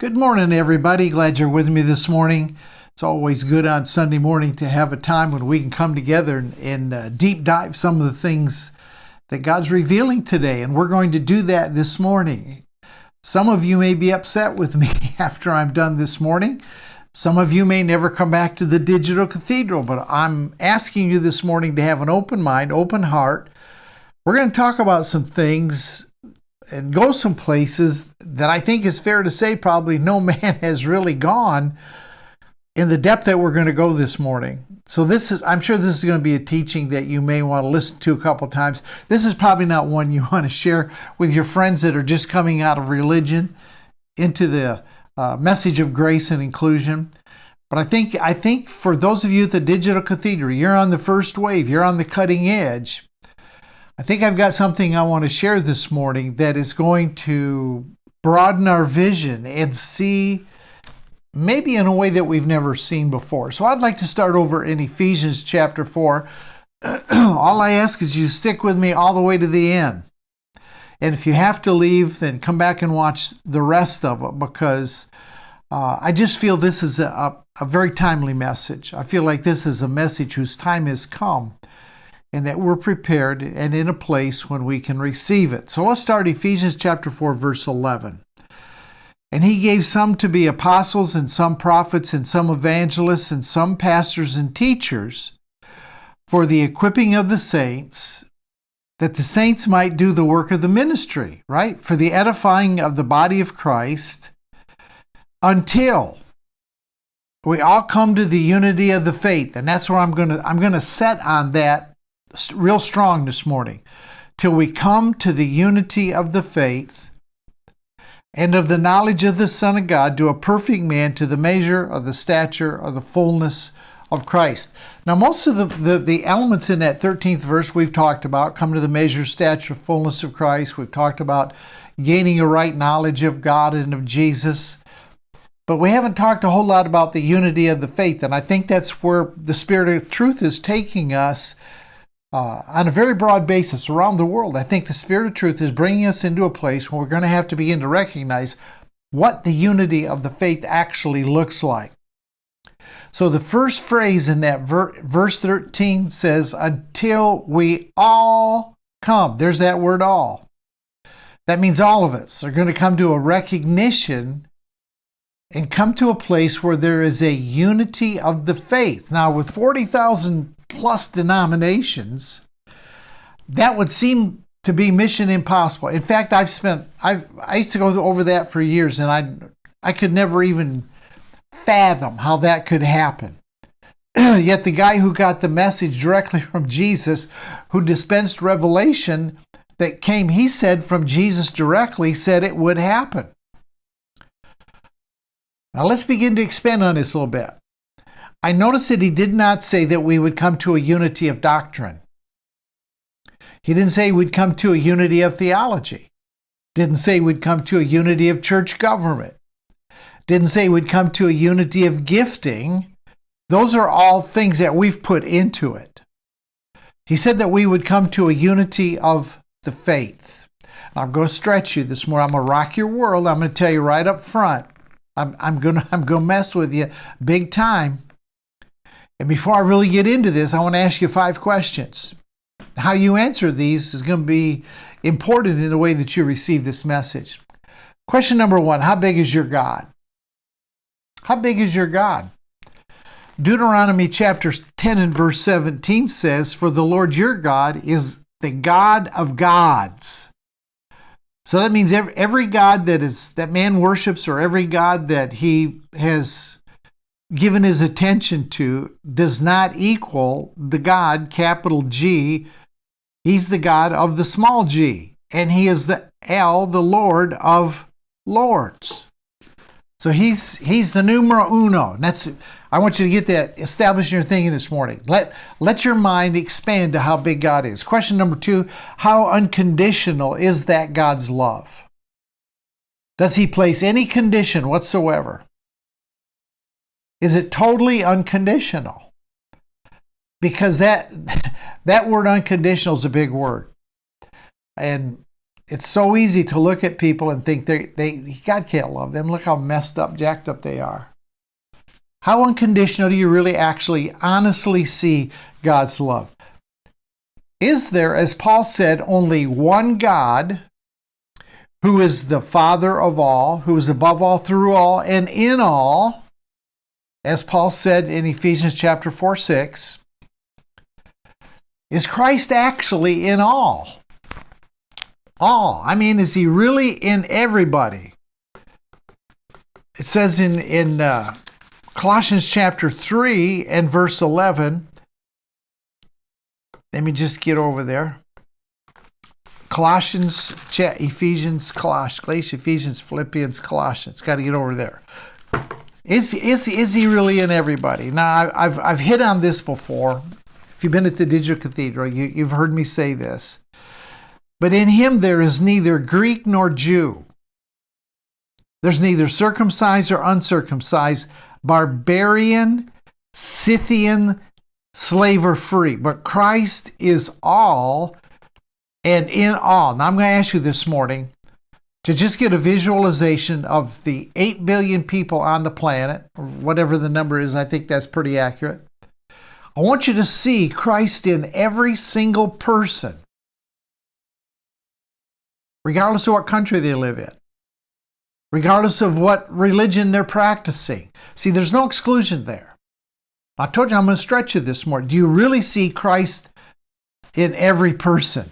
Good morning, everybody. Glad you're with me this morning. It's always good on Sunday morning to have a time when we can come together and deep dive some of the things that God's revealing today. And we're going to do that this morning. Some of you may be upset with me after I'm done this morning. Some of you may never come back to the digital cathedral, but I'm asking you this morning to have an open mind, open heart. We're going to talk about some things and go some places that I think is fair to say probably no man has really gone in the depth that we're going to go this morning. So I'm sure this is going to be a teaching that you may want to listen to a couple times. This is probably not one you want to share with your friends that are just coming out of religion into the message of grace and inclusion. But I think for those of you at the Digital Cathedral, you're on the first wave, you're on the cutting edge. I think I've got something I want to share this morning that is going to broaden our vision and see maybe in a way that we've never seen before. So I'd like to start over in Ephesians chapter 4. All I ask is you stick with me all the way to the end. And if you have to leave, then come back and watch the rest of it, because I just feel this is a very timely message. I feel like this is a message whose time has come, and that we're prepared and in a place when we can receive it. So let's start Ephesians chapter 4, verse 11. And he gave some to be apostles, and some prophets, and some evangelists, and some pastors and teachers, for the equipping of the saints, that the saints might do the work of the ministry, right? For the edifying of the body of Christ, until we all come to the unity of the faith. And that's where I'm going to set on that real strong this morning, till we come to the unity of the faith and of the knowledge of the Son of God, to a perfect man, to the measure of the stature of the fullness of Christ. Now, most of the elements in that 13th verse we've talked about: come to the measure, stature, fullness of Christ. We've talked about gaining a right knowledge of God and of Jesus. But we haven't talked a whole lot about the unity of the faith, and I think that's where the Spirit of truth is taking us on a very broad basis around the world. I think the Spirit of truth is bringing us into a place where we're going to have to begin to recognize what the unity of the faith actually looks like. So the first phrase in that verse 13 says, until we all come. There's that word all. That means all of us are going to come to a recognition and come to a place where there is a unity of the faith. Now, with 40,000 plus denominations, that would seem to be mission impossible. In fact, I used to go over that for years, and I could never even fathom how that could happen. Yet the guy who got the message directly from Jesus, who dispensed revelation that came, he said, from Jesus directly, said it would happen. Now let's begin to expand on this a little bit. I noticed that he did not say that we would come to a unity of doctrine. He didn't say we'd come to a unity of theology. Didn't say we'd come to a unity of church government. Didn't say we'd come to a unity of gifting. Those are all things that we've put into it. He said that we would come to a unity of the faith. I'm going to stretch you this morning. I'm going to rock your world. I'm going to tell you right up front. I'm going to mess with you big time. And before I really get into this, I want to ask you 5 questions. How you answer these is going to be important in the way that you receive this message. Question number 1, how big is your God? How big is your God? Deuteronomy chapter 10 and verse 17 says, for the Lord your God is the God of gods. So that means every God that man worships, or every God that he has given his attention to, does not equal the God, capital G. He's the God of the small g, and he is the Lord of lords. So he's the numero uno. And I want you to get that established in your thinking this morning. Let your mind expand to how big God is. Question number 2, how unconditional is that God's love? Does he place any condition whatsoever? Is it totally unconditional? Because that word unconditional is a big word. And it's so easy to look at people and think God can't love them. Look how messed up, jacked up they are. How unconditional do you really actually honestly see God's love? Is there, as Paul said, only one God who is the Father of all, who is above all, through all, and in all, as Paul said in Ephesians chapter 4:6, is Christ actually in all? All. I mean, is he really in everybody? It says in Colossians chapter 3 and verse 11, let me just get over there. Colossians, Ephesians, Galatians, Ephesians, Philippians, Colossians. Got to get over there. Is he really in everybody? Now, I've hit on this before. If you've been at the Digital Cathedral, you've heard me say this. But in him there is neither Greek nor Jew. There's neither circumcised or uncircumcised, barbarian, Scythian, slave or free. But Christ is all and in all. Now I'm going to ask you this morning to just get a visualization of the 8 billion people on the planet, or whatever the number is. I think that's pretty accurate. I want you to see Christ in every single person, regardless of what country they live in, regardless of what religion they're practicing. See, there's no exclusion there. I told you I'm going to stretch you this morning. Do you really see Christ in every person?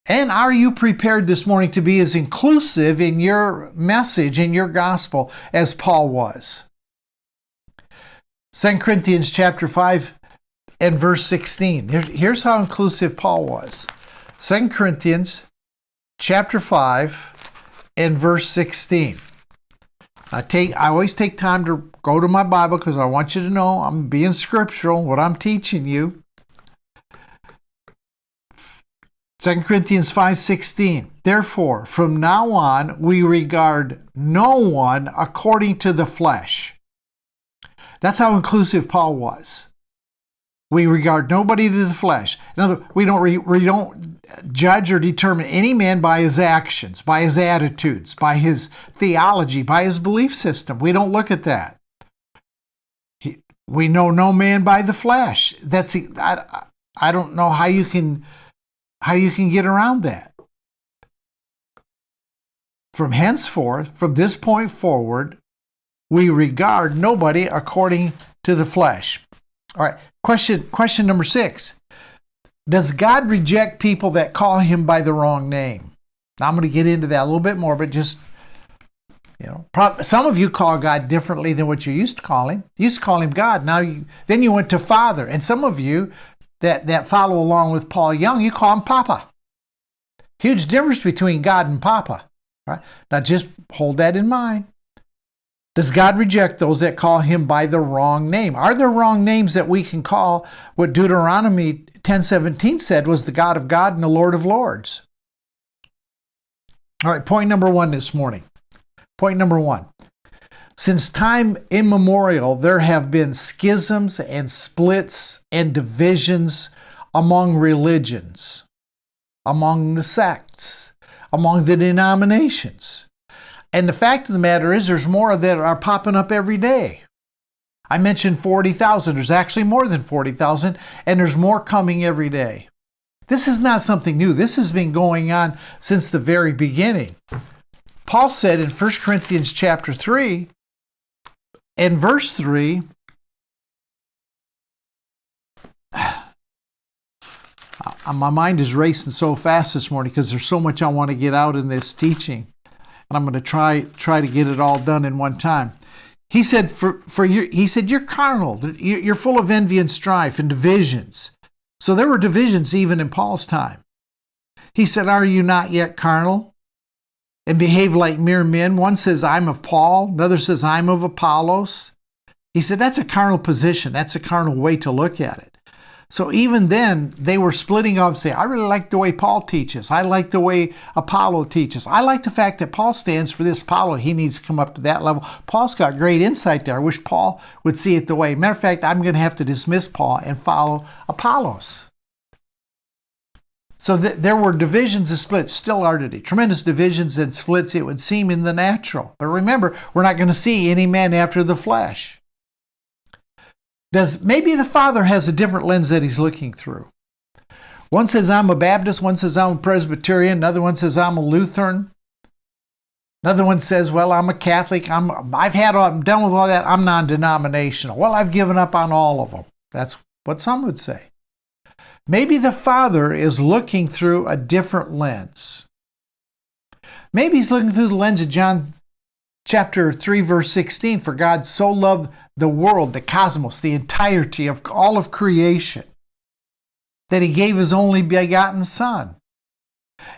And are you prepared this morning to be as inclusive in your message, in your gospel, as Paul was? 2 Corinthians chapter 5 and verse 16. Here's how inclusive Paul was. 2 Corinthians chapter 5 and verse 16. I always take time to go to my Bible because I want you to know I'm being scriptural, what I'm teaching you. 2 Corinthians 5:16. Therefore, from now on, we regard no one according to the flesh. That's how inclusive Paul was. We regard nobody to the flesh. In other words, we don't judge or determine any man by his actions, by his attitudes, by his theology, by his belief system. We don't look at that. We know no man by the flesh. I don't know how you can get around that. From henceforth, from this point forward, we regard nobody according to the flesh. All right, question number 6. Does God reject people that call him by the wrong name? Now, I'm going to get into that a little bit more, but just, some of you call God differently than what you used to call him. You used to call him God. Then you went to Father. And some of you that follow along with Paul Young, you call him Papa. Huge difference between God and Papa. Right? Now, just hold that in mind. Does God reject those that call him by the wrong name? Are there wrong names that we can call what Deuteronomy 10:17 said was the God of God and the Lord of Lords? All right, point number 1 this morning. Point number 1. Since time immemorial, there have been schisms and splits and divisions among religions, among the sects, among the denominations. And the fact of the matter is there's more that are popping up every day. I mentioned 40,000. There's actually more than 40,000, and there's more coming every day. This is not something new. This has been going on since the very beginning. Paul said in 1 Corinthians chapter 3 and verse 3, my mind is racing so fast this morning because there's so much I want to get out in this teaching. And I'm going to try to get it all done in one time. He said, you're carnal. You're full of envy and strife and divisions. So there were divisions even in Paul's time. He said, are you not yet carnal and behave like mere men? One says, I'm of Paul. Another says, I'm of Apollos. He said, that's a carnal position. That's a carnal way to look at it. So even then, they were splitting up and saying, I really like the way Paul teaches. I like the way Apollo teaches. I like the fact that Paul stands for this. Apollo, he needs to come up to that level. Paul's got great insight there. I wish Paul would see it the way. Matter of fact, I'm going to have to dismiss Paul and follow Apollos. So there were divisions and splits, still are today. Tremendous divisions and splits, it would seem, in the natural. But remember, we're not going to see any man after the flesh. Maybe the Father has a different lens that he's looking through. One says, I'm a Baptist. One says, I'm a Presbyterian. Another one says, I'm a Lutheran. Another one says, well, I'm a Catholic. I'm done with all that. I'm non-denominational. Well, I've given up on all of them. That's what some would say. Maybe the Father is looking through a different lens. Maybe he's looking through the lens of John chapter 3, verse 16. For God so loved the world, the cosmos, the entirety of all of creation, that he gave his only begotten Son.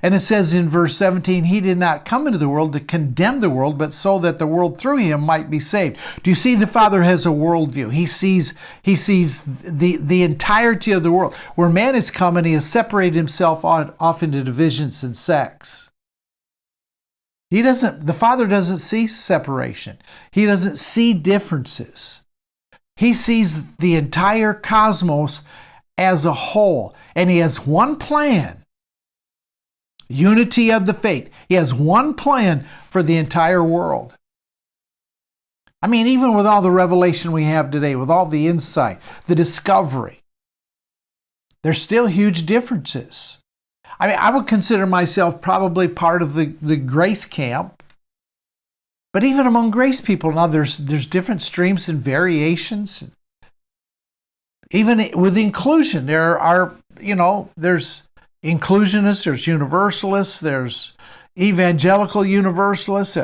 And it says in verse 17, he did not come into the world to condemn the world, but so that the world through him might be saved. Do you see the Father has a worldview? He sees the entirety of the world. Where man has come and he has separated himself off into divisions and sects. The Father doesn't see separation. He doesn't see differences. He sees the entire cosmos as a whole. And he has one plan. Unity of the faith. He has one plan for the entire world. I mean, even with all the revelation we have today, with all the insight, the discovery, there's still huge differences. I mean, I would consider myself probably part of the grace camp. But even among grace people, now there's different streams and variations. Even with inclusion, there are, there's inclusionists, there's universalists, there's evangelical universalists.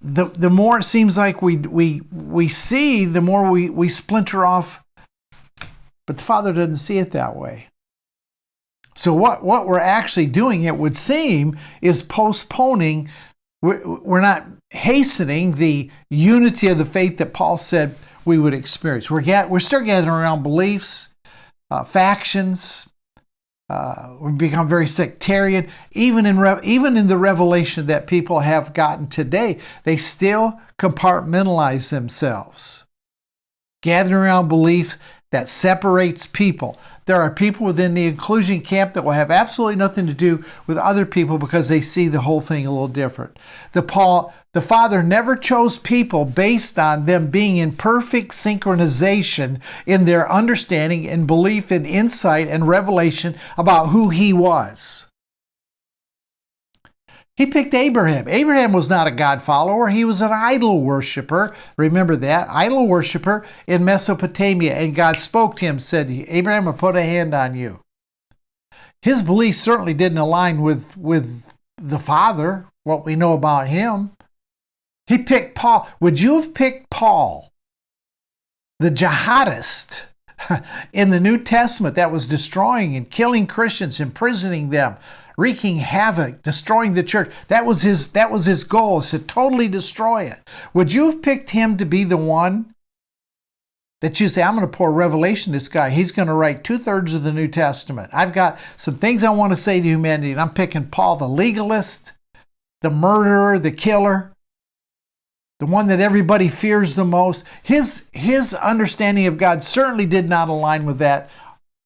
The more it seems like we see, the more we splinter off. But the Father doesn't see it that way. So what we're actually doing, it would seem, is postponing. We're not hastening the unity of the faith that Paul said we would experience. We're still gathering around beliefs, factions. We become very sectarian. Even in the revelation that people have gotten today, they still compartmentalize themselves. Gathering around belief that separates people. There are people within the inclusion camp that will have absolutely nothing to do with other people because they see the whole thing a little different. The Father never chose people based on them being in perfect synchronization in their understanding and belief and insight and revelation about who he was. He picked Abraham. Abraham was not a God follower. He was an idol worshiper. Remember that? Idol worshiper in Mesopotamia. And God spoke to him, said, Abraham, I'll put a hand on you. His beliefs certainly didn't align with the Father, what we know about him. He picked Paul. Would you have picked Paul, the jihadist in the New Testament that was destroying and killing Christians, imprisoning them, wreaking havoc, destroying the church? That was his goal, is to totally destroy it. Would you have picked him to be the one that you say, I'm going to pour revelation to this guy. He's going to write 2/3 of the New Testament. I've got some things I want to say to humanity, and I'm picking Paul, the legalist, the murderer, the killer, the one that everybody fears the most. His understanding of God certainly did not align with that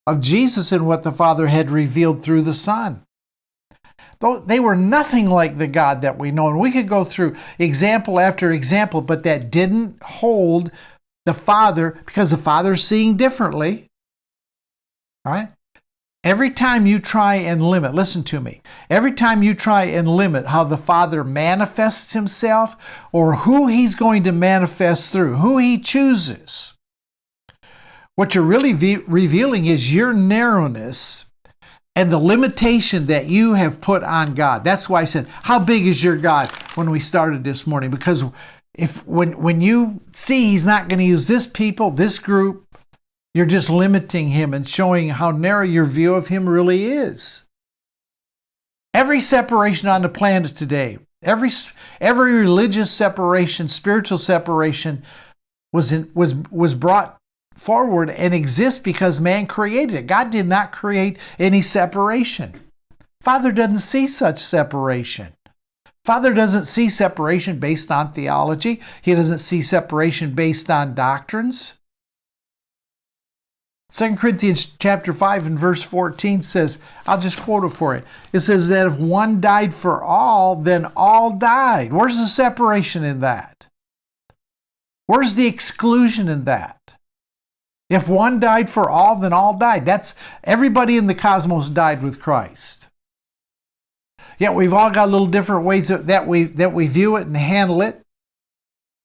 of Jesus and what the Father had revealed through the Son. They were nothing like the God that we know. And we could go through example after example, but that didn't hold the Father, because the Father's seeing differently. All right? Every time you try and limit, listen to me, every time you try and limit how the Father manifests himself or who he's going to manifest through, who he chooses, what you're really revealing is your narrowness and the limitation that you have put on God. That's why I said, how big is your God, when we started this morning? Because when you see he's not going to use this people, this group, you're just limiting him and showing how narrow your view of him really is. Every separation on the planet today, every religious separation, spiritual separation was brought forward and exists because man created it. God did not create any separation. Father doesn't see such separation. Father doesn't see separation based on theology. He doesn't see separation based on doctrines. 2 Corinthians chapter 5 and verse 14 says, I'll just quote it for you. It says that if one died for all, then all died. Where's the separation in that? Where's the exclusion in that? If one died for all, then all died. That's everybody in the cosmos died with Christ. Yet we've all got little different ways that we view it and handle it.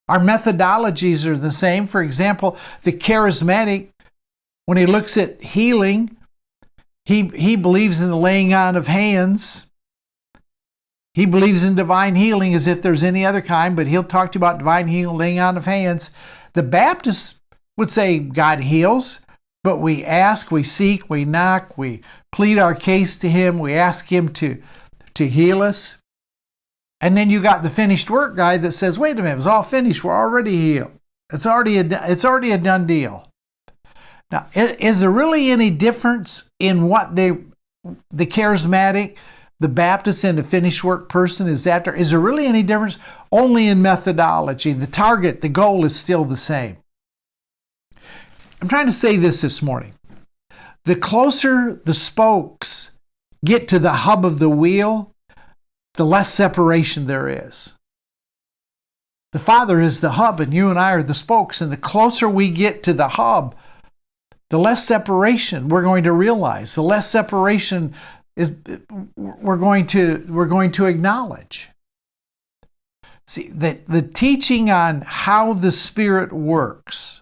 Our methodologies are the same. For example, the charismatic, when he looks at healing, he believes in the laying on of hands. He believes in divine healing as if there's any other kind, but he'll talk to you about divine healing, laying on of hands. The Baptists would say God heals, but we ask, we seek, we knock, we plead our case to him, we ask him to heal us. And then you got the finished work guy that says, wait a minute, it was all finished, we're already healed. It's already a done deal. Now, is there really any difference in what the charismatic, the Baptist, and the finished work person is after? Is there really any difference? Only in methodology. The target, the goal is still the same. I'm trying to say this morning. The closer the spokes get to the hub of the wheel, the less separation there is. The Father is the hub and you and I are the spokes, and the closer we get to the hub, the less separation we're going to realize. The less separation is we're going to acknowledge. See, the teaching on how the Spirit works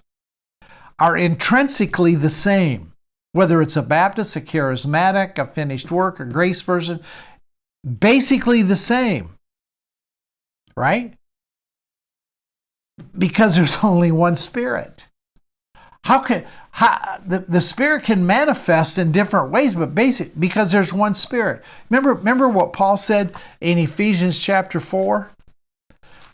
are intrinsically the same. Whether it's a Baptist, a charismatic, a finished work, a grace person, basically the same, right? Because there's only one Spirit. The Spirit can manifest in different ways, but because there's one Spirit. Remember what Paul said in Ephesians chapter 4?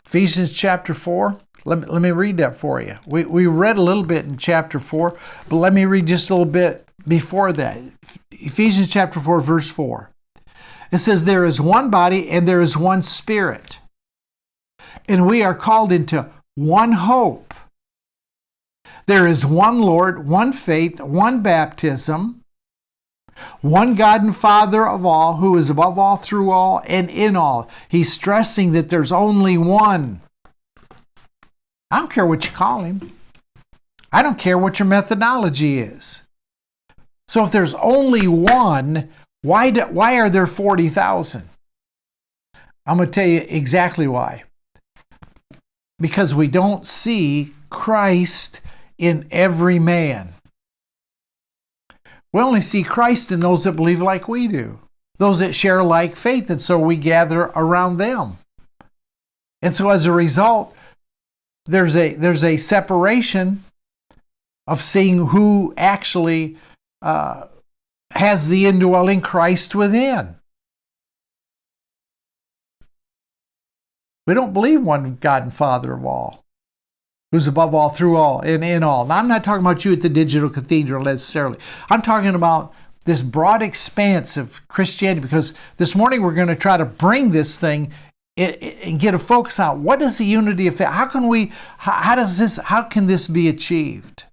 Ephesians chapter 4. Let me read that for you. We read a little bit in chapter 4, but let me read just a little bit before that. Ephesians chapter 4, verse 4. It says, there is one body and there is one Spirit, and we are called into one hope. There is one Lord, one faith, one baptism, one God and Father of all, who is above all, through all, and in all. He's stressing that there's only one. I don't care what you call him. I don't care what your methodology is. So if there's only one, why are there 40,000? I'm going to tell you exactly why. Because we don't see Christ in every man. We only see Christ in those that believe like we do, those that share like faith, and so we gather around them. And so as a result, there's a separation of seeing who actually has the indwelling Christ within. We don't believe one God and Father of all, who's above all, through all, and in all. Now, I'm not talking about you at the Digital Cathedral necessarily. I'm talking about this broad expanse of Christianity, because this morning we're going to try to bring this thing and get a focus on what is the unity of faith. How can this be achieved?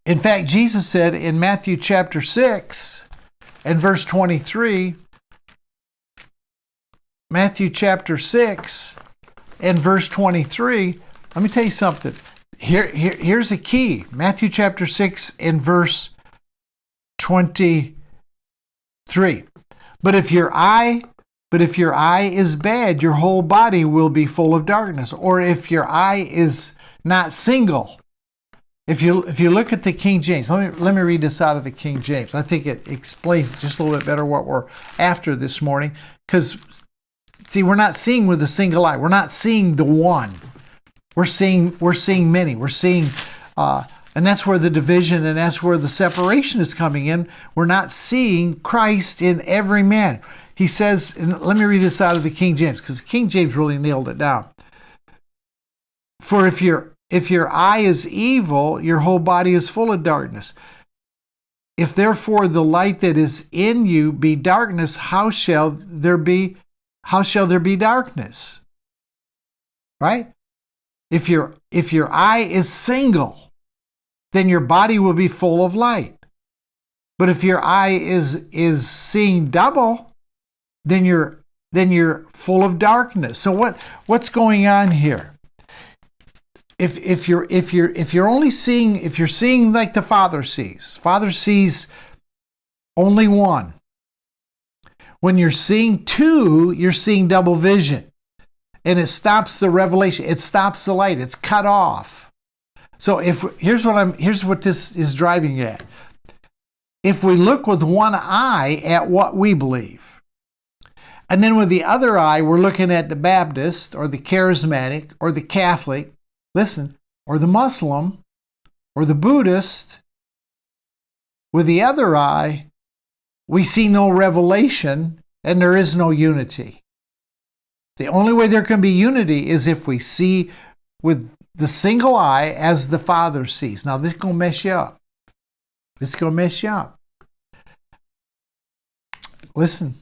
In fact, Jesus said in Matthew chapter 6 and verse 23, Matthew chapter 6 and verse 23, let me tell you something. Here's a key. Matthew chapter 6 and verse 23. But if your eye is bad, your whole body will be full of darkness. Or if your eye is not single. If you look at the King James, let me read this out of the King James. I think it explains just a little bit better what we're after this morning. Because, see, we're not seeing with a single eye. We're not seeing the one. We're seeing many. We're seeing, and that's where the division and that's where the separation is coming in. We're not seeing Christ in every man. He says, and let me read this out of the King James, because King James really nailed it down. For if your eye is evil, your whole body is full of darkness. If therefore the light that is in you be darkness, how shall there be darkness? Right? If your eye is single, then your body will be full of light. But if your eye is seeing double, then you're full of darkness. So what's going on here? If you're seeing like the Father sees only one. When you're seeing two, you're seeing double vision. And it stops the revelation. It stops the light. It's cut off. So here's what this is driving at. If we look with one eye at what we believe, and then with the other eye we're looking at the Baptist or the Charismatic or the Catholic, listen, or the Muslim or the Buddhist, with the other eye we see no revelation and there is no unity. The only way there can be unity is if we see with the single eye as the Father sees. Now this is going to mess you up. This is going to mess you up. Listen,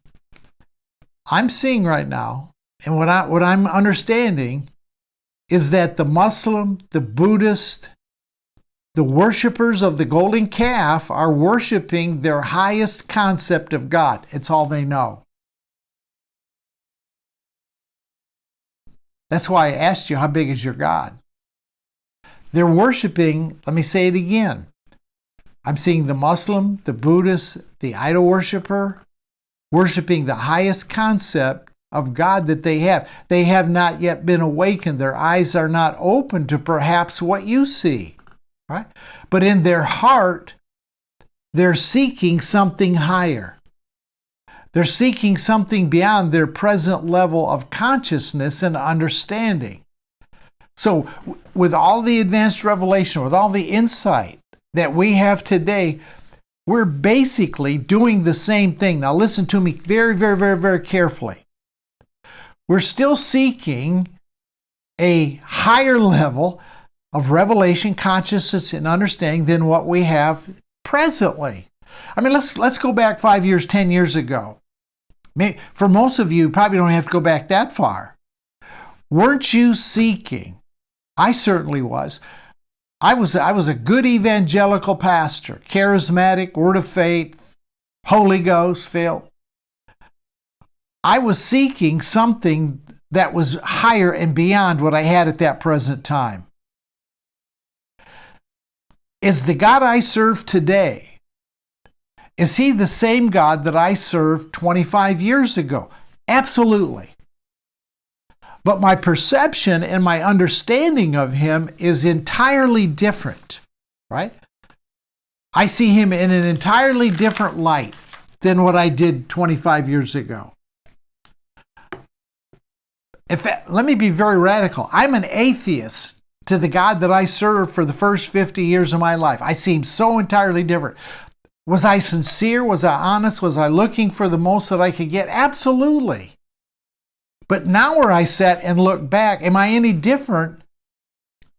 I'm seeing right now, and what I'm understanding is that the Muslim, the Buddhist, the worshipers of the golden calf are worshiping their highest concept of God. It's all they know. That's why I asked you, how big is your God? They're worshiping, let me say it again. I'm seeing the Muslim, the Buddhist, the idol worshiper, worshiping the highest concept of God that they have. They have not yet been awakened. Their eyes are not open to perhaps what you see, right? But in their heart, they're seeking something higher. They're seeking something beyond their present level of consciousness and understanding. So with all the advanced revelation, with all the insight that we have today, we're basically doing the same thing. Now listen to me very, very, very, very carefully. We're still seeking a higher level of revelation, consciousness, and understanding than what we have presently. I mean, let's go back 5 years, 10 years ago. For most of you probably don't have to go back that far. Weren't you seeking? I certainly was. I was a good evangelical pastor, charismatic, word of faith, Holy Ghost filled. I was seeking something that was higher and beyond what I had at that present time. Is the God I serve today, is he the same God that I served 25 years ago? Absolutely. But my perception and my understanding of him is entirely different, right? I see him in an entirely different light than what I did 25 years ago. Let me be very radical. I'm an atheist to the God that I served for the first 50 years of my life. I see him so entirely different. Was I sincere? Was I honest? Was I looking for the most that I could get? Absolutely. But now where I sit and look back, am I any different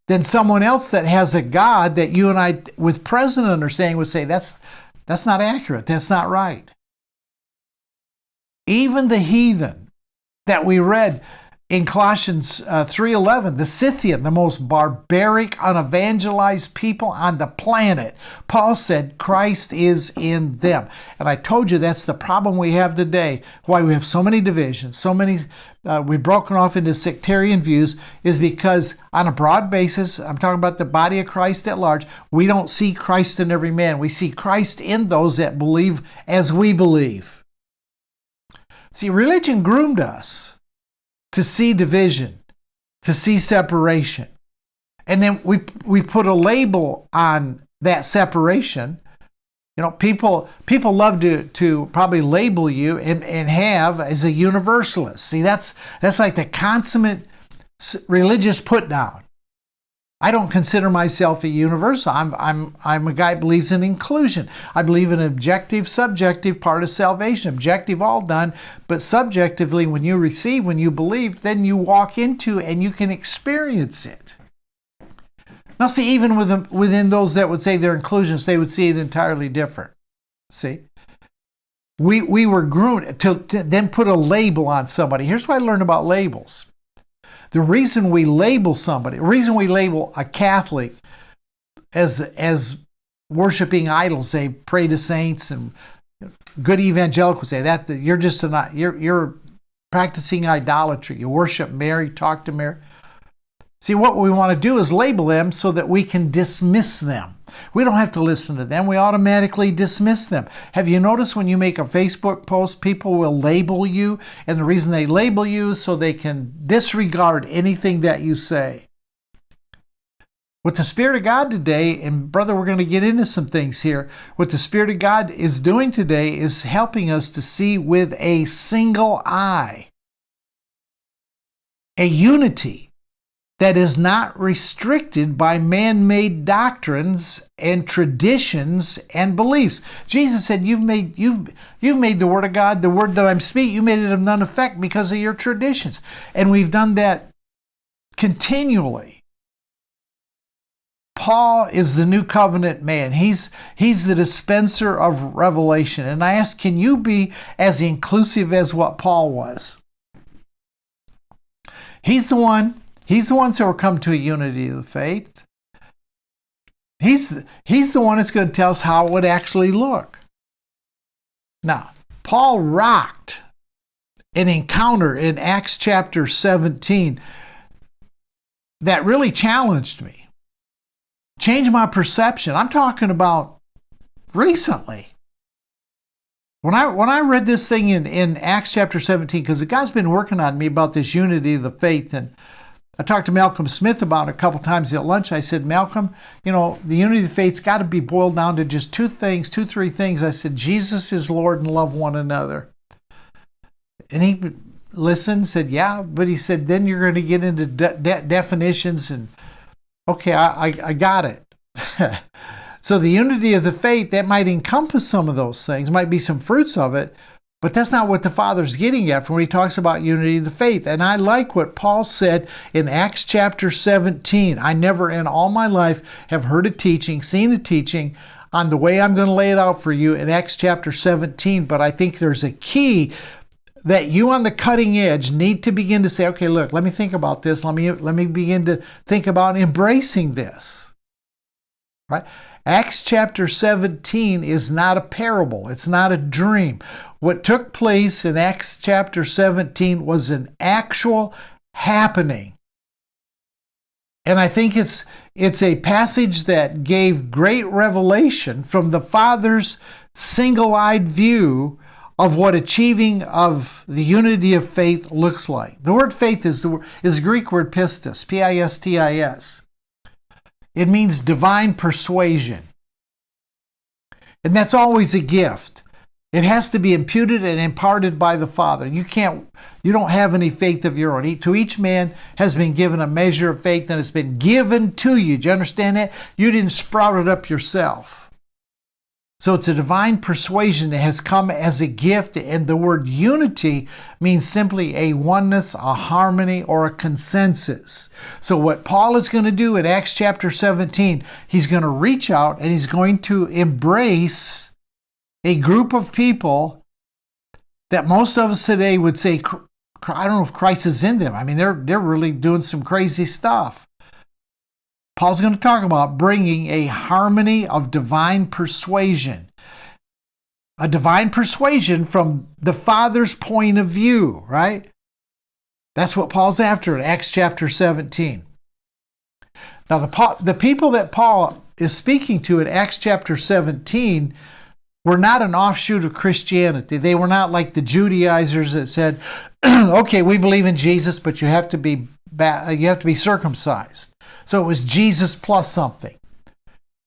than someone else that has a God that you and I, with present understanding, would say, that's not accurate, that's not right. Even the heathen that we read in Colossians 3:11, the Scythian, the most barbaric, unevangelized people on the planet, Paul said Christ is in them. And I told you that's the problem we have today, why we have so many divisions, so many, we've broken off into sectarian views, is because on a broad basis, I'm talking about the body of Christ at large, we don't see Christ in every man. We see Christ in those that believe as we believe. See, religion groomed us to see division, to see separation. And then we put a label on that separation. You know, people love to probably label you and have as a universalist. See, that's like the consummate religious put down. I don't consider myself a universal. I'm a guy who believes in inclusion. I believe in objective, subjective part of salvation. Objective, all done, but subjectively, when you receive, when you believe, then you walk into and you can experience it. Now, see, even within those that would say they're inclusionists, they would see it entirely different. See, we were groomed to then put a label on somebody. Here's what I learned about labels. The reason we label somebody, the reason we label a Catholic as worshiping idols. They pray to saints, and good evangelicals say that you're just you're practicing idolatry. You worship Mary, talk to Mary. See, what we want to do is label them so that we can dismiss them. We don't have to listen to them. We automatically dismiss them. Have you noticed when you make a Facebook post, people will label you, and the reason they label you is so they can disregard anything that you say. With the Spirit of God today, and brother, we're going to get into some things here. What the Spirit of God is doing today is helping us to see with a single eye. A unity that is not restricted by man-made doctrines and traditions and beliefs. Jesus said, you've made the Word of God, the word that I'm speaking, you made it of none effect because of your traditions. And we've done that continually. Paul is the new covenant man. He's the dispenser of revelation. And I ask, can you be as inclusive as what Paul was? He's the ones who will come to a unity of the faith. He's the one that's going to tell us how it would actually look. Now, Paul rocked an encounter in Acts chapter 17 that really challenged me. Changed my perception. I'm talking about recently. When I read this thing in Acts chapter 17, because the guy's been working on me about this unity of the faith, and I talked to Malcolm Smith about it a couple times at lunch. I said, Malcolm, the unity of the faith's got to be boiled down to just two, three things. I said, Jesus is Lord and love one another. And he listened, said, yeah, but he said, then you're going to get into definitions, and okay, I got it. So the unity of the faith, that might encompass some of those things, might be some fruits of it, but that's not what the Father's getting at when he talks about unity of the faith. And I like what Paul said in Acts chapter 17. I never in all my life have heard a teaching, seen a teaching on the way I'm going to lay it out for you in Acts chapter 17, but I think there's a key that you on the cutting edge need to begin to say, okay, look, let me think about this. Let me begin to think about embracing this. Right? Acts chapter 17 is not a parable. It's not a dream. What took place in Acts chapter 17 was an actual happening. And I think it's a passage that gave great revelation from the Father's single-eyed view of what achieving of the unity of faith looks like. The word faith is the Greek word pistis, P-I-S-T-I-S. It means divine persuasion. And that's always a gift. It has to be imputed and imparted by the Father. You don't have any faith of your own. To each man has been given a measure of faith, and it's been given to you. Do you understand that? You didn't sprout it up yourself. So it's a divine persuasion that has come as a gift, and the word unity means simply a oneness, a harmony, or a consensus. So what Paul is going to do in Acts chapter 17, he's going to reach out and he's going to embrace a group of people that most of us today would say, I don't know if Christ is in them. I mean, they're really doing some crazy stuff. Paul's going to talk about bringing a harmony of divine persuasion. A divine persuasion from the Father's point of view, right? That's what Paul's after in Acts chapter 17. Now, the people that Paul is speaking to in Acts chapter 17 were not an offshoot of Christianity. They were not like the Judaizers that said, okay, we believe in Jesus, but you have to be circumcised. So it was Jesus plus something.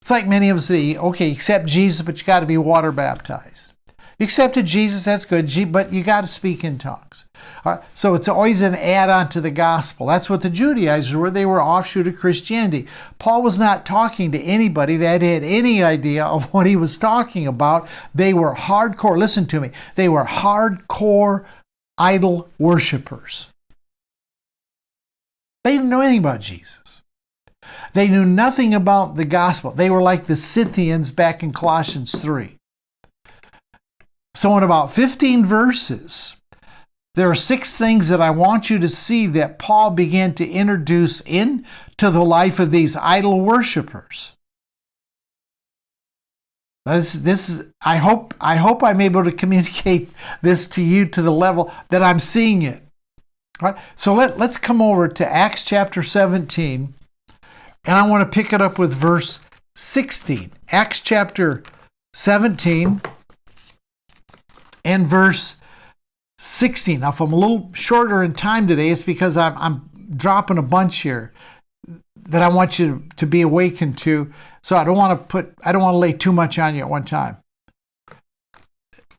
It's like many of us say, okay, accept Jesus, but you got to be water baptized. You accepted Jesus, that's good, but you got to speak in tongues. All right, so it's always an add-on to the gospel. That's what the Judaizers were. They were offshoot of Christianity. Paul was not talking to anybody that had any idea of what he was talking about. They were hardcore, listen to me, they were hardcore idol worshipers. They didn't know anything about Jesus. They knew nothing about the gospel. They were like the Scythians back in Colossians 3. So in about 15 verses, there are 6 things that I want you to see that Paul began to introduce into the life of these idol worshipers. This is. I hope I'm able to communicate this to you to the level that I'm seeing it. All right. So let's come over to Acts chapter 17, and I want to pick it up with verse 16. Acts chapter 17 and verse 16. Now, if I'm a little shorter in time today, it's because I'm dropping a bunch here that I want you to be awakened to. So I don't want to lay too much on you at one time.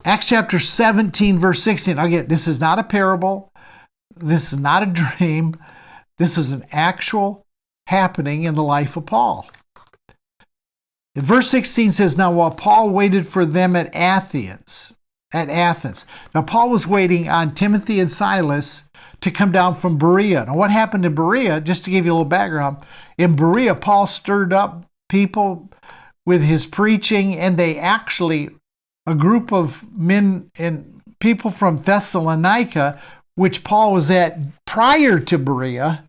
Acts chapter 17, verse 16. Again, this is not a parable. This is not a dream. This is an actual happening in the life of Paul. Verse 16 says, now while Paul waited for them at Athens. Now Paul was waiting on Timothy and Silas to come down from Berea. Now what happened in Berea, just to give you a little background, in Berea, Paul stirred up people with his preaching, and they actually, a group of men and people from Thessalonica, which Paul was at prior to Berea,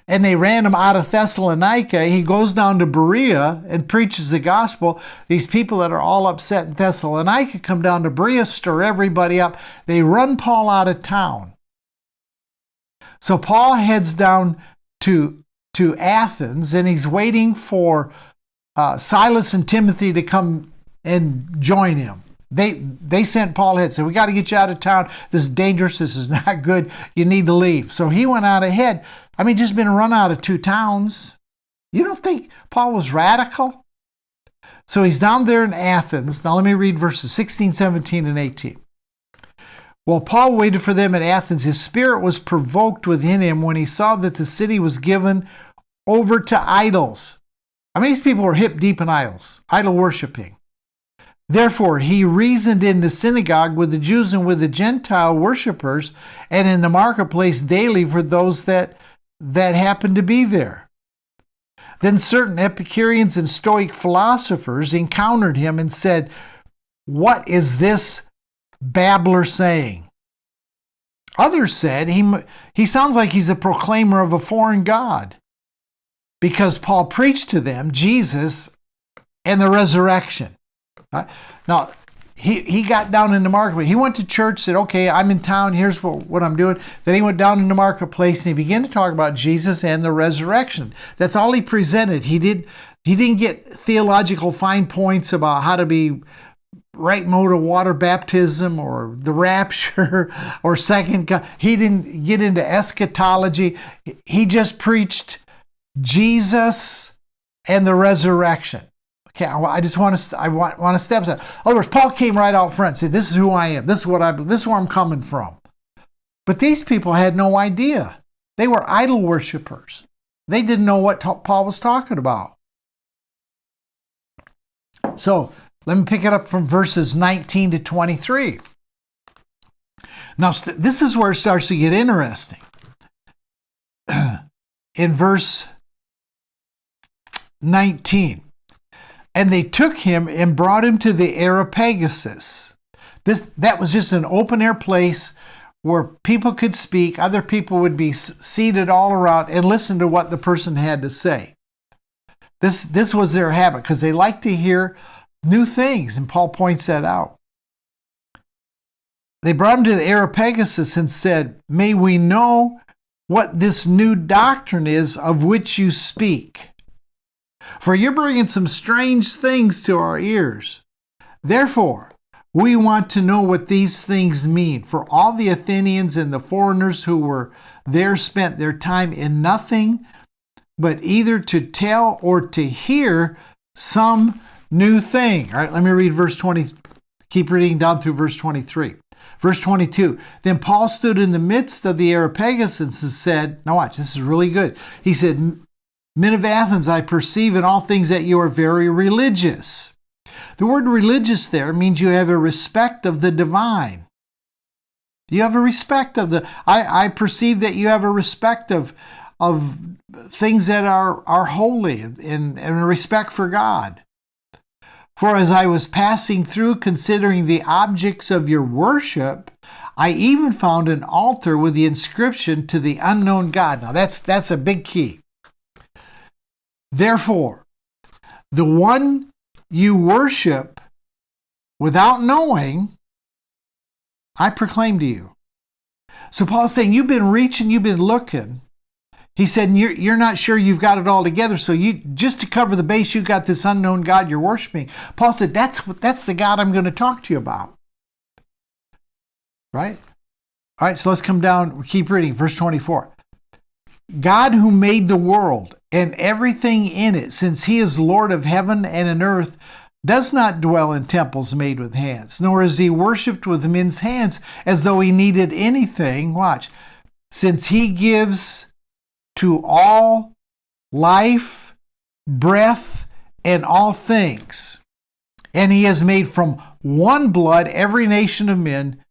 and they ran him out of Thessalonica. He goes down to Berea and preaches the gospel. These people that are all upset in Thessalonica come down to Berea, stir everybody up. They run Paul out of town. So Paul heads down to Athens, and he's waiting for Silas and Timothy to come and join him. They sent Paul ahead, said, we got to get you out of town. This is dangerous. This is not good. You need to leave. So he went out ahead. I mean, just been run out of 2 towns. You don't think Paul was radical? So he's down there in Athens. Now let me read verses 16, 17, and 18. While Paul waited for them at Athens, his spirit was provoked within him when he saw that the city was given over to idols. I mean, these people were hip deep in idols, idol worshiping. Therefore, he reasoned in the synagogue with the Jews and with the Gentile worshippers, and in the marketplace daily for those that happened to be there. Then certain Epicureans and Stoic philosophers encountered him and said, what is this babbler saying? Others said, he sounds like he's a proclaimer of a foreign god, because Paul preached to them Jesus and the resurrection. Now, he got down in the marketplace. He went to church, said, okay, I'm in town, here's what I'm doing. Then he went down in the marketplace and he began to talk about Jesus and the resurrection. That's all he presented. He didn't get theological fine points about how to be right mode of water baptism or the rapture or second. He didn't get into eschatology. He just preached Jesus and the resurrection. Okay, I want to step aside. In other words, Paul came right out front and said, this is who I am. This is where I'm coming from. But these people had no idea. They were idol worshipers. They didn't know what Paul was talking about. So let me pick it up from verses 19 to 23. Now, this is where it starts to get interesting. In verse 19. And they took him and brought him to the Areopagus. That was just an open air place where people could speak. Other people would be seated all around and listen to what the person had to say. This was their habit because they liked to hear new things, and Paul points that out. They brought him to the Areopagus and said, may we know what this new doctrine is of which you speak. For you're bringing some strange things to our ears. Therefore, we want to know what these things mean. For all the Athenians and the foreigners who were there spent their time in nothing but either to tell or to hear some new thing. All right, let me read verse 20. Keep reading down through verse 23. Verse 22. Then Paul stood in the midst of the Areopagus and said, now watch, this is really good. He said, men of Athens, I perceive in all things that you are very religious. The word religious there means you have a respect of the divine. You have a respect of I perceive that you have a respect of things that are holy and a respect for God. For as I was passing through considering the objects of your worship, I even found an altar with the inscription to the unknown God. Now that's a big key. Therefore, the one you worship without knowing, I proclaim to you. So Paul's saying, you've been reaching, you've been looking. He said, you're not sure you've got it all together, so you just to cover the base, you've got this unknown God you're worshiping. Paul said, that's the God I'm going to talk to you about. Right? All right, so let's come down, keep reading, verse 24. God who made the world and everything in it, since he is Lord of heaven and in earth, does not dwell in temples made with hands, nor is he worshipped with men's hands as though he needed anything. Watch. Since he gives to all life, breath, and all things, and he has made from one blood every nation of men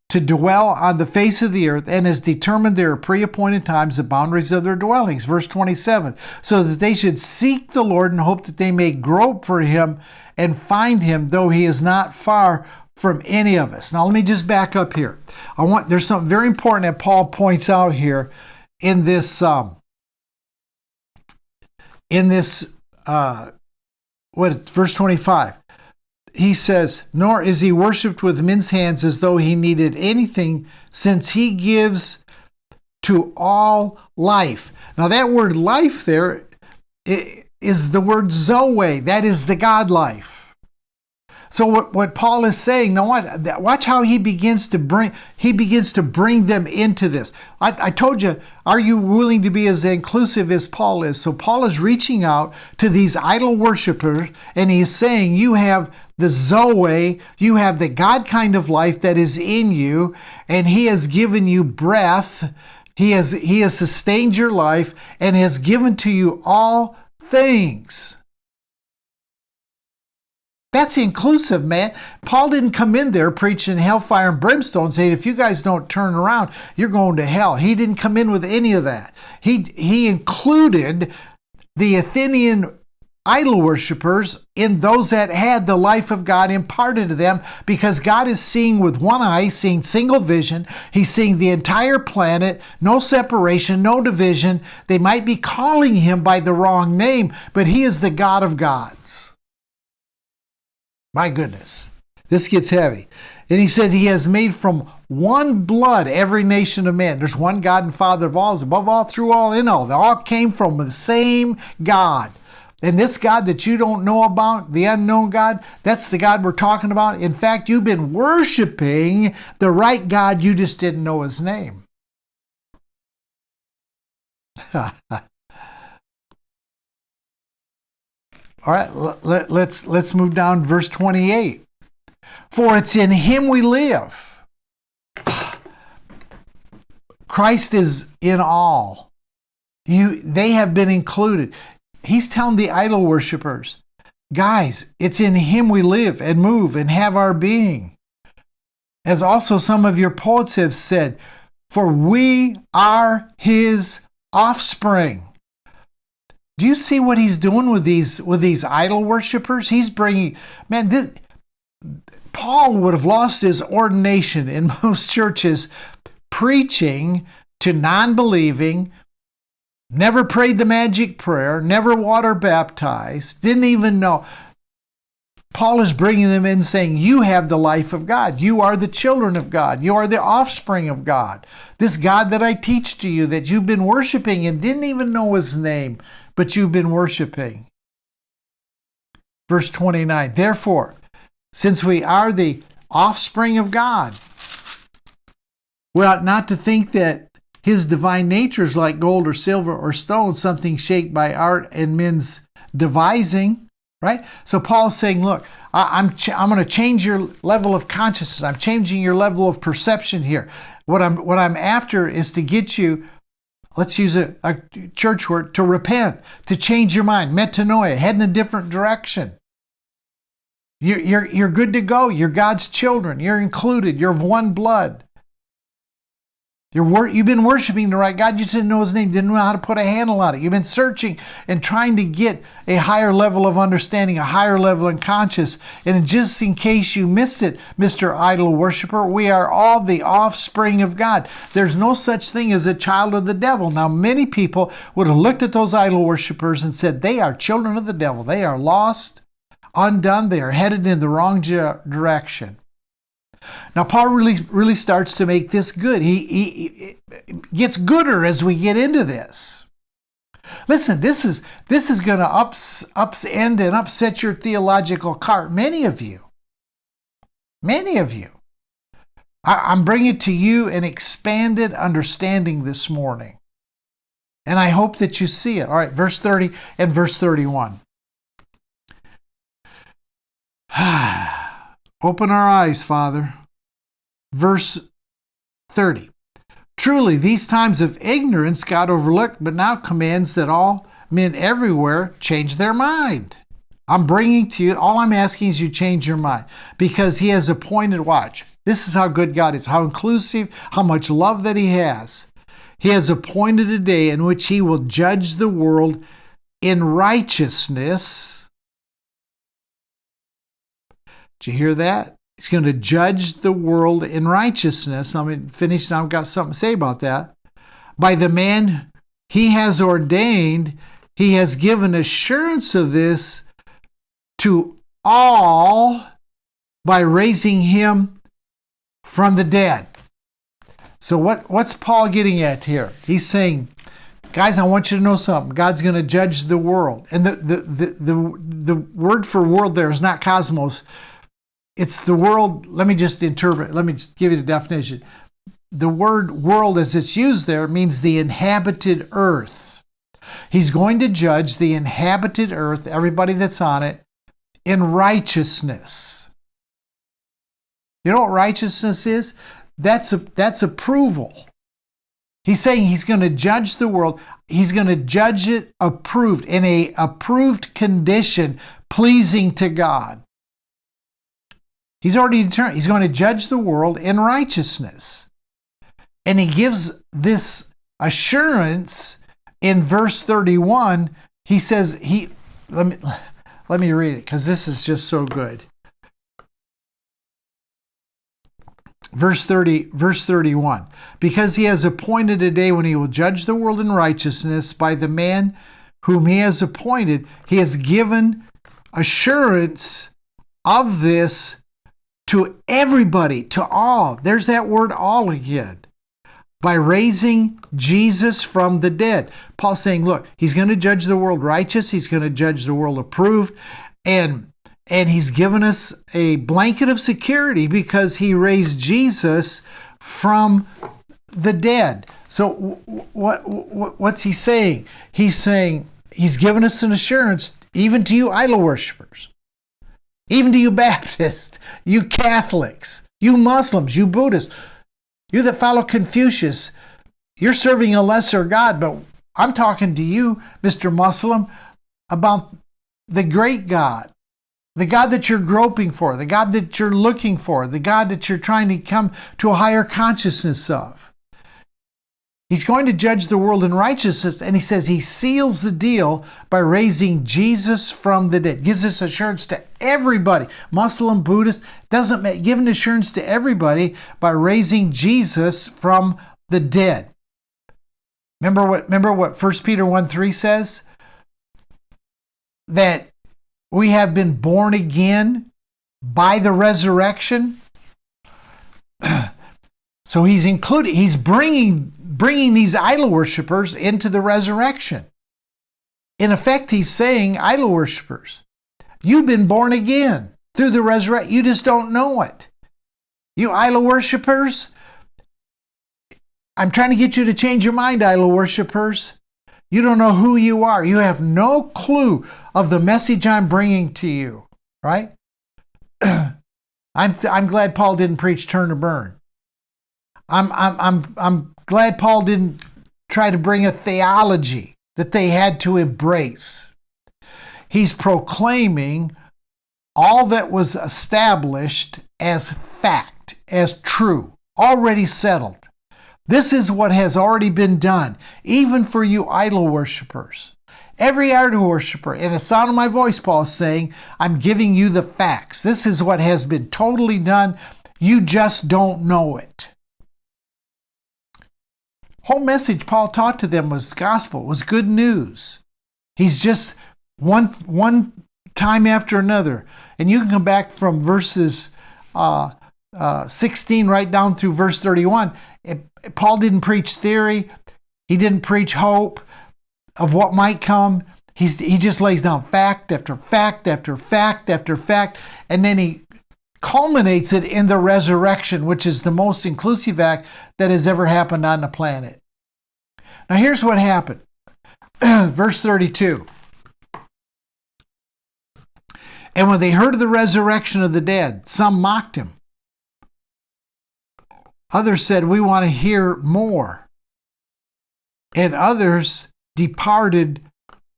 to dwell on the face of the earth, and has determined their pre-appointed times, the boundaries of their dwellings. Verse 27, so that they should seek the Lord and hope that they may grope for him and find him, though he is not far from any of us. Now let me just back up here. There's something very important that Paul points out here in this verse 25. He says, nor is he worshipped with men's hands as though he needed anything, since he gives to all life. Now that word life there is the word Zoe. That is the God life. So what Paul is saying, now watch how he begins to bring them into this. I told you, are you willing to be as inclusive as Paul is? So Paul is reaching out to these idol worshipers, and he's saying, you have the Zoe, you have the God kind of life that is in you, and he has given you breath. He has sustained your life and has given to you all things. That's inclusive, man. Paul didn't come in there preaching hellfire and brimstone saying, if you guys don't turn around, you're going to hell. He didn't come in with any of that. He included the Athenian idol worshipers in those that had the life of God imparted to them, because God is seeing with one eye, seeing single vision. He's seeing the entire planet, no separation, no division. They might be calling him by the wrong name, but he is the God of gods. My goodness, this gets heavy. And he said he has made from one blood every nation of man. There's one God and Father of all, above all, through all, in all. They all came from the same God. And this God that you don't know about, the unknown God, that's the God we're talking about. In fact, you've been worshiping the right God, you just didn't know his name. All right, let's move down to verse 28. For it's in him we live. Christ is in all. They have been included. He's telling the idol worshipers, guys, it's in him we live and move and have our being. As also some of your poets have said, for we are his offspring. Do you see what he's doing with these idol worshipers? He's bringing, man, Paul would have lost his ordination in most churches preaching to non-believing, never prayed the magic prayer, never water baptized, didn't even know. Paul is bringing them in saying, you have the life of God. You are the children of God. You are the offspring of God. This God that I teach to you that you've been worshiping and didn't even know his name, but you've been worshiping. Verse 29, therefore, since we are the offspring of God, we ought not to think that his divine nature is like gold or silver or stone, something shaped by art and men's devising, right? So Paul's saying, look, I'm going to change your level of consciousness. I'm changing your level of perception here. What I'm after is to get you, let's use a church word, to repent, to change your mind, metanoia, head in a different direction. You're good to go. You're God's children. You're included. You're of one blood. You've been worshiping the right God. You just didn't know his name, didn't know how to put a handle on it. You've been searching and trying to get a higher level of understanding, a higher level in conscience. And just in case you missed it, Mr. Idol Worshiper, we are all the offspring of God. There's no such thing as a child of the devil. Now, many people would have looked at those idol worshipers and said, they are children of the devil. They are lost. undone. They are headed in the wrong direction. Now, Paul really starts to make this good. He gets gooder as we get into this. Listen, this is going to upend and upset your theological cart. Many of you. I'm bringing to you an expanded understanding this morning. And I hope that you see it. All right, verse 30 and verse 31. Open our eyes, Father. Verse 30. Truly, these times of ignorance God overlooked, but now commands that all men everywhere change their mind. I'm bringing to you, all I'm asking is you change your mind, because he has appointed, watch, this is how good God is, how inclusive, how much love that he has. He has appointed a day in which he will judge the world in righteousness. Did you hear that? He's going to judge the world in righteousness. I'm going to finish now. I've got something to say about that. By the man he has ordained, he has given assurance of this to all by raising him from the dead. So what's Paul getting at here? He's saying, guys, I want you to know something. God's going to judge the world. And the word for world there is not cosmos. It's the world. Let me just interpret. Let me just give you the definition. The word world as it's used there means the inhabited earth. He's going to judge the inhabited earth, everybody that's on it, in righteousness. You know what righteousness is? That's approval. He's saying he's going to judge the world. He's going to judge it approved, in a approved condition, pleasing to God. He's already determined. He's going to judge the world in righteousness. And he gives this assurance in verse 31. He says, let me read it, because this is just so good. Verse 31. Because he has appointed a day when he will judge the world in righteousness by the man whom he has appointed, he has given assurance of this to everybody, to all. There's that word all again. By raising Jesus from the dead. Paul's saying, look, he's going to judge the world righteous. He's going to judge the world approved. And he's given us a blanket of security because he raised Jesus from the dead. So what's he saying? He's saying he's given us an assurance, even to you idol worshipers, even to you Baptists, you Catholics, you Muslims, you Buddhists, you that follow Confucius. You're serving a lesser God, but I'm talking to you, Mr. Muslim, about the great God. The God that you're groping for, the God that you're looking for, the God that you're trying to come to a higher consciousness of. He's going to judge the world in righteousness, and he says he seals the deal by raising Jesus from the dead. Gives this assurance to everybody, Muslim, Buddhist, doesn't matter. Giving assurance to everybody by raising Jesus from the dead. Remember what 1 Peter 1:3 says? That we have been born again by the resurrection. So he's bringing these idol worshipers into the resurrection. In effect, he's saying, idol worshipers, you've been born again through the resurrection. You just don't know it. You idol worshipers, I'm trying to get you to change your mind, idol worshipers. You don't know who you are. You have no clue of the message I'm bringing to you, right? I'm glad Paul didn't preach turn or burn. I'm glad Paul didn't try to bring a theology that they had to embrace. He's proclaiming all that was established as fact, as true, already settled. This is what has already been done, even for you idol worshipers. Every idol worshiper, in the sound of my voice, Paul is saying, I'm giving you the facts. This is what has been totally done. You just don't know it. Whole message Paul taught to them was gospel, was good news. He's just one time after another. And you can come back from verses 16 right down through verse 31. Paul didn't preach theory. He didn't preach hope of what might come. He just lays down fact after fact after fact after fact, and then he culminates it in the resurrection, which is the most inclusive act that has ever happened on the planet. Now here's what happened. Verse 32. And when they heard of the resurrection of the dead, some mocked him. Others said, we want to hear more. And others departed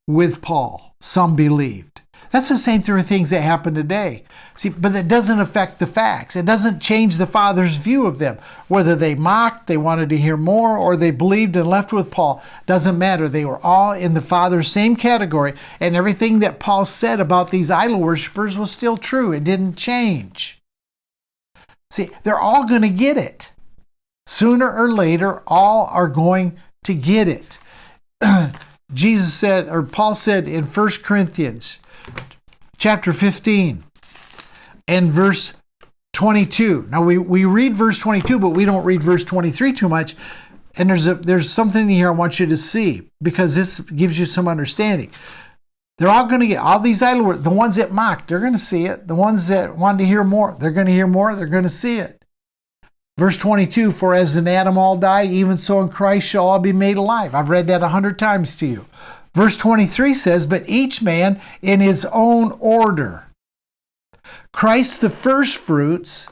with Paul. Some believed. That's the same sort of things that happen today. See, but it doesn't affect the facts. It doesn't change the Father's view of them. Whether they mocked, they wanted to hear more, or they believed and left with Paul, doesn't matter. They were all in the Father's same category, and everything that Paul said about these idol worshipers was still true. It didn't change. See, they're all going to get it. Sooner or later, all are going to get it. Jesus said, or Paul said in 1 Corinthians chapter 15 and verse 22. Now we read verse 22, but we don't read verse 23 too much. And there's something in here I want you to see, because this gives you some understanding. They're all going to get, all these idol worshipers, the ones that mocked, they're going to see it. The ones that wanted to hear more, they're going to hear more, they're going to see it. Verse 22, for as in Adam all die, even so in Christ shall all be made alive. I've read that 100 times to you. Verse 23 says, but each man in his own order. Christ the first fruits,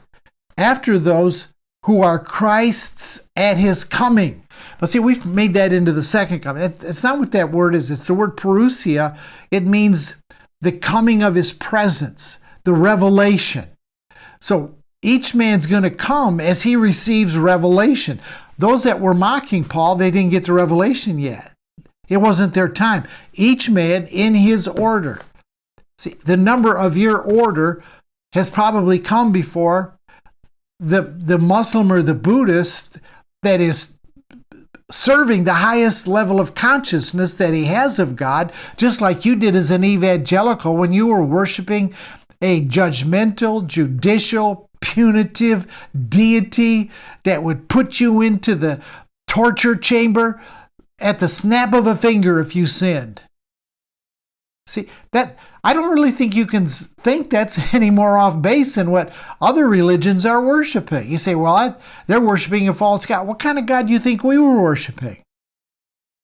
after those who are Christ's at his coming. Now see, we've made that into the second coming. It's not what that word is. It's the word parousia. It means the coming of his presence, the revelation. So each man's going to come as he receives revelation. Those that were mocking Paul, they didn't get the revelation yet. It wasn't their time. Each man in his order. See, the number of your order has probably come before the Muslim or the Buddhist that is serving the highest level of consciousness that he has of God, just like you did as an evangelical when you were worshiping a judgmental, judicial, punitive deity that would put you into the torture chamber at the snap of a finger if you sinned. See, that I don't really think you can think that's any more off base than what other religions are worshiping. You say, well, they're worshiping a false God. What kind of God do you think we were worshiping?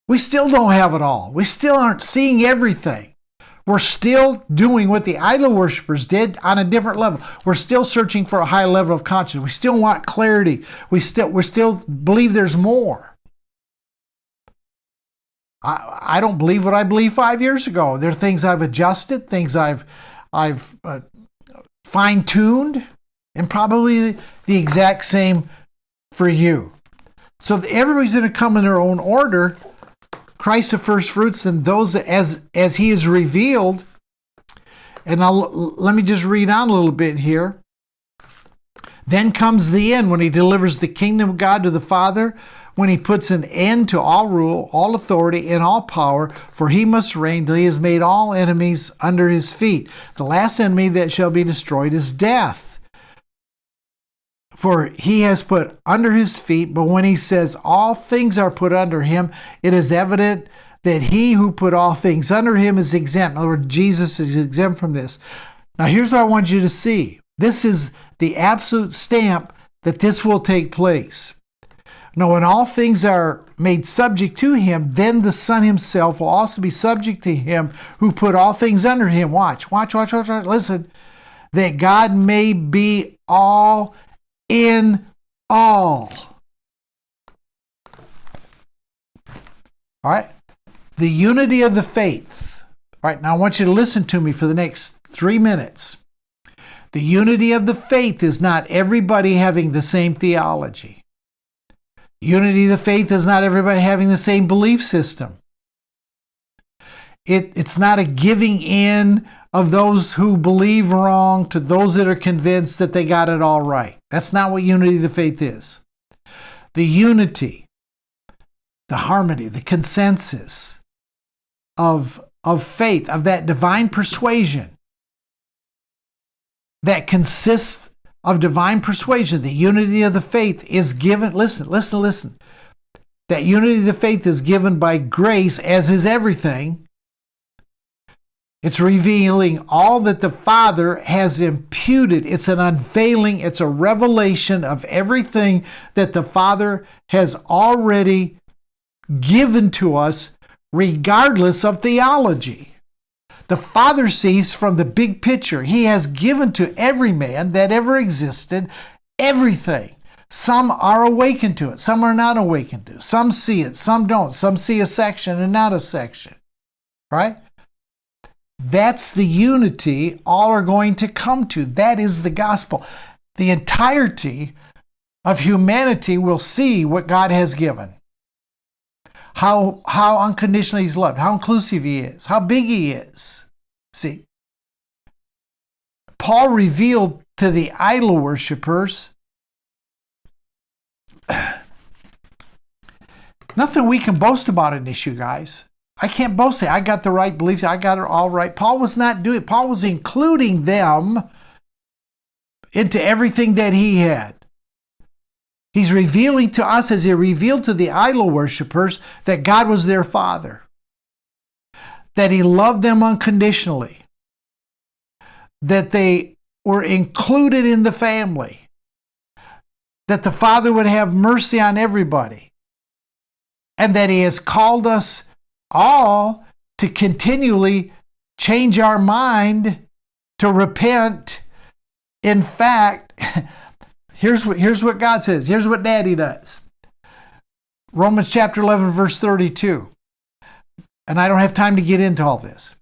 We still don't have it all. We still aren't seeing everything. We're still doing what the idol worshipers did on a different level. We're still searching for a high level of consciousness. We still want clarity. We still believe there's more. I don't believe what I believed 5 years ago. There are things I've adjusted, things I've fine-tuned, and probably the exact same for you. So everybody's going to come in their own order. Christ the first fruits, and those as he is revealed. And let me just read on a little bit here. Then comes the end, when he delivers the kingdom of God to the Father, when he puts an end to all rule, all authority, and all power, for he must reign till he has made all enemies under his feet. The last enemy that shall be destroyed is death. For he has put under his feet, but when he says all things are put under him, it is evident that he who put all things under him is exempt. In other words, Jesus is exempt from this. Now here's what I want you to see. This is the absolute stamp that this will take place. Now, when all things are made subject to him, then the Son himself will also be subject to him who put all things under him. Watch. Listen. That God may be all in all. All right. The unity of the faith. All right. Now, I want you to listen to me for the next 3 minutes. The unity of the faith is not everybody having the same theology. Unity of the faith is not everybody having the same belief system. It's not a giving in of those who believe wrong to those that are convinced that they got it all right. That's not what unity of the faith is. The unity, the harmony, the consensus of faith, of that divine persuasion, that consists of divine persuasion, the unity of the faith is given. Listen. That unity of the faith is given by grace, as is everything. It's revealing all that the Father has imputed. It's an unveiling, it's a revelation of everything that the Father has already given to us, regardless of theology. The Father sees from the big picture. He has given to every man that ever existed everything. Some are awakened to it. Some are not awakened to it. Some see it. Some don't. Some see a section and not a section. Right? That's the unity all are going to come to. That is the gospel. The entirety of humanity will see what God has given. How unconditionally He's loved, how inclusive He is, how big He is. See, Paul revealed to the idol worshipers nothing we can boast about in this, you guys. I can't boast it. I got the right beliefs. I got it all right. Paul was not doing it. Paul was including them into everything that he had. He's revealing to us, as He revealed to the idol worshipers, that God was their Father, that He loved them unconditionally, that they were included in the family, that the Father would have mercy on everybody, and that He has called us all to continually change our mind, to repent. In fact, here's what God says. Here's what Daddy does. Romans chapter 11, verse 32. And I don't have time to get into all this.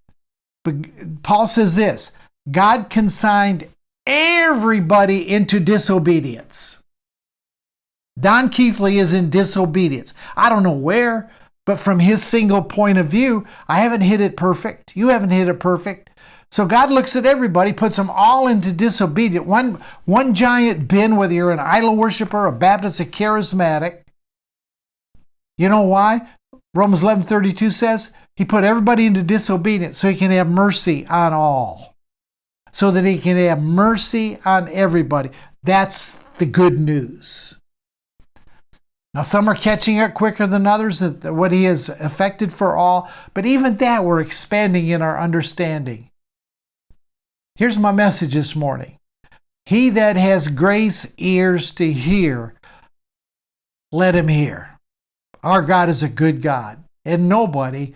But Paul says this: God consigned everybody into disobedience. Don Keathley is in disobedience. I don't know where, but from his single point of view, I haven't hit it perfect. You haven't hit it perfect. So God looks at everybody, puts them all into disobedience. One giant bin, whether you're an idol worshiper, a Baptist, a charismatic. You know why? Romans 11:32 says He put everybody into disobedience so He can have mercy on all. So that He can have mercy on everybody. That's the good news. Now, some are catching it quicker than others, what He has effected for all. But even that, we're expanding in our understanding. Here's my message this morning. He that has grace ears to hear, let him hear. Our God is a good God, and nobody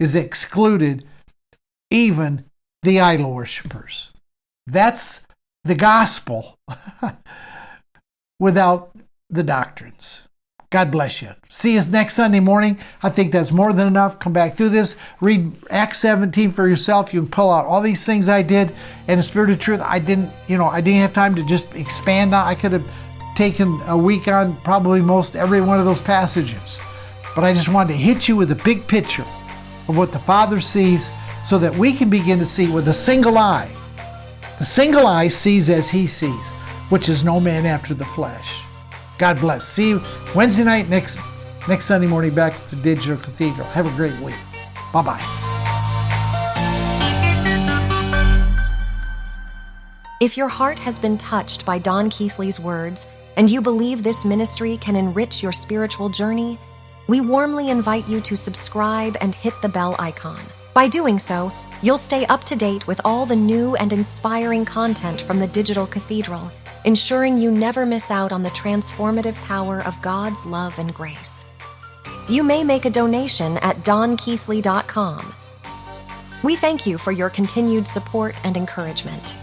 is excluded, even the idol worshipers. That's the gospel without the doctrines. God bless you. See you next Sunday morning. I think that's more than enough. Come back through this. Read Acts 17 for yourself. You can pull out all these things I did. And the Spirit of Truth, I didn't have time to just expand on. I could have taken a week on probably most every one of those passages. But I just wanted to hit you with a big picture of what the Father sees so that we can begin to see with a single eye. The single eye sees as He sees, which is no man after the flesh. God bless. See you Wednesday night, next Sunday morning back at the Digital Cathedral. Have a great week. Bye-bye. If your heart has been touched by Don Keathley's words and you believe this ministry can enrich your spiritual journey, we warmly invite you to subscribe and hit the bell icon. By doing so, you'll stay up to date with all the new and inspiring content from the Digital Cathedral, ensuring you never miss out on the transformative power of God's love and grace. You may make a donation at donkeathley.com. We thank you for your continued support and encouragement.